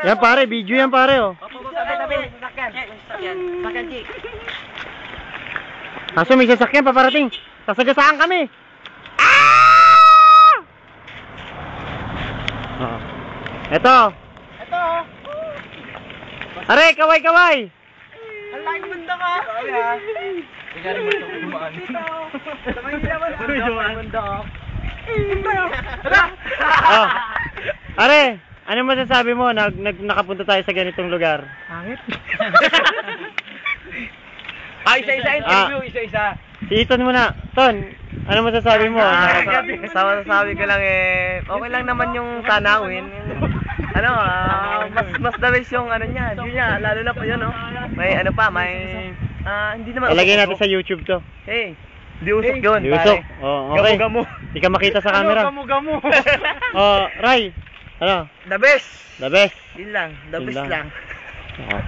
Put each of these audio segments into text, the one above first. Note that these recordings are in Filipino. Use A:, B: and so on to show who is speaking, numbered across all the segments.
A: Yan pare, video yan pare oh.
B: Tabi, sasakyan. Sasakyan, Chi.
A: Kaso may sasakyan paparating. Sasagasaan kami. Ah! Oh. Ito. Are, kaway.
B: Ang laki banda ka. Tingnan mo ito, dumaan. Sabay nila ba? Banda ka.
A: Oh. Are, ano masasabi mo nakapunta tayo sa ganitong lugar?
B: Hangit. Isa-isa interview, isa-isa.
A: Si Ethan muna. Ton, ano masasabi mo?
B: Sabi ko lang okay lang naman yung tanawin. Mas the best yung niya. Yun niya, lalo na po yun, no? May hindi naman.
A: Ilagay natin sa YouTube to.
B: Hey, di usok yun,
A: Di usok. Oh, okay.
B: Gamo-gamo.
A: Di ka makita sa camera.
B: Gamo-gamo.
A: Oh, Ray. Ano?
B: The best.
A: The best.
B: Yun lang, the best lang.
A: Oo.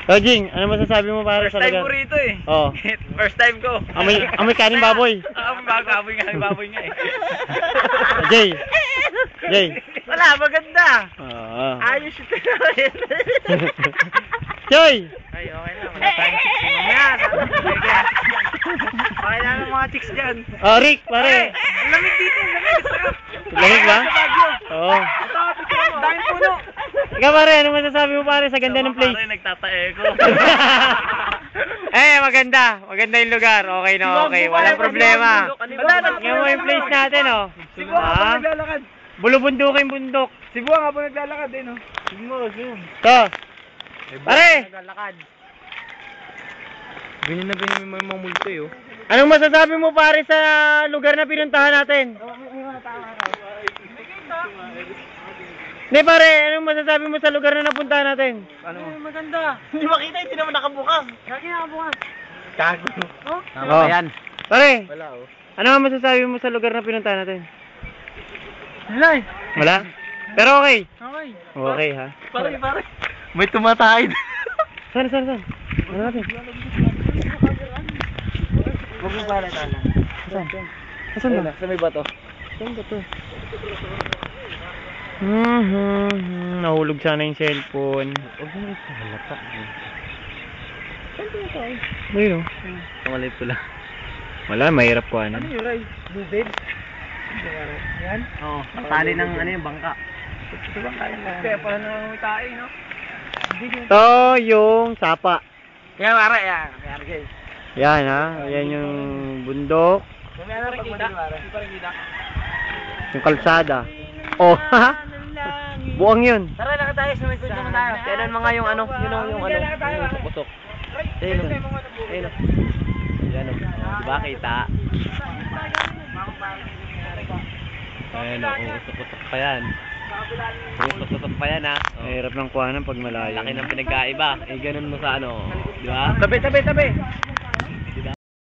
A: So, Jing, ano masasabi mo para
B: First
A: sa
B: time
A: lugar?
B: ko rito eh.
A: Oo.
B: First time ko.
A: Amoy kanin baboy.
B: Baboy nga eh.
A: Jay.
B: Wala, maganda.
A: Oo.
B: Ayos ito namin.
A: Joy!
B: Ay, okay na. Wala tayong chicks mamaya. Okay na ng mga chicks dyan.
A: Oh, Rick, pare.
B: Ang lamig dito, lamig.
A: Lamig ba? Oo.
B: Daming puno.
A: Ikaw pare, ano masasabi mo pare sa ganda ng place?
B: Pare, nagtatae ko.
A: Maganda. Maganda yung lugar. Okay na okay. Walang problema. Tingnan mo yung place natin, oh.
B: Siguro habang naglalakad.
A: Bulubundukin bundok.
B: Siguro habang naglalakad din, no? Siguro.
A: Ito. Pare!
B: Naglalakad. Ganyan na ganyan may mga multo, eh, oh.
A: Anong masasabi mo pare sa lugar na pinuntahan natin? Hindi pare, anong masasabi mo sa lugar na napuntahan natin?
B: Maganda. Hindi makita, hindi naman nakabukas. Lagi nakabukas. Kago. Oh?
A: Yan. Pare,
B: Wala, oh.
A: ano ang masasabi mo sa lugar na pinuntahan natin?
B: Wala eh.
A: Wala? Pero okay.
B: Okay.
A: Okay ha?
B: Pare. May tumatahid.
A: Saan? Ano natin?
B: Huwag mo pala tala.
A: Saan ba?
B: Sa may bato.
A: Saan ba to? Nahulog sana yung cellphone.
B: Huwag mo ito halata.
A: Ayun o.
B: Tumalip ko lang.
A: Wala, mahirap ko ano.
B: Ano yung Ray? Bubid? Yan? Oo. Tali ng yung bangka. Ito bangka yan lang. Kaya pala nang tae, no?
A: Ito yung sapa.
B: Kaya mara, yan. Kaya guys.
A: Yan ha. Yan yung bundok.
B: Kaya na pag kita.
A: Yung kalsada. Oh, ha? Buang yun.
B: Tara, lakad tayo. Sumay ko naman tayo. Kailan mga yung yung usok-usok. Ayun o. Yan o. Diba kita? Ayun o. Usok-usok pa yan. Usok-usok pa yan ha.
A: Mahirap ng kuhanan pag malayo.
B: Laki ng pinagkaiba. Ganun mo sa Diba? Tabi.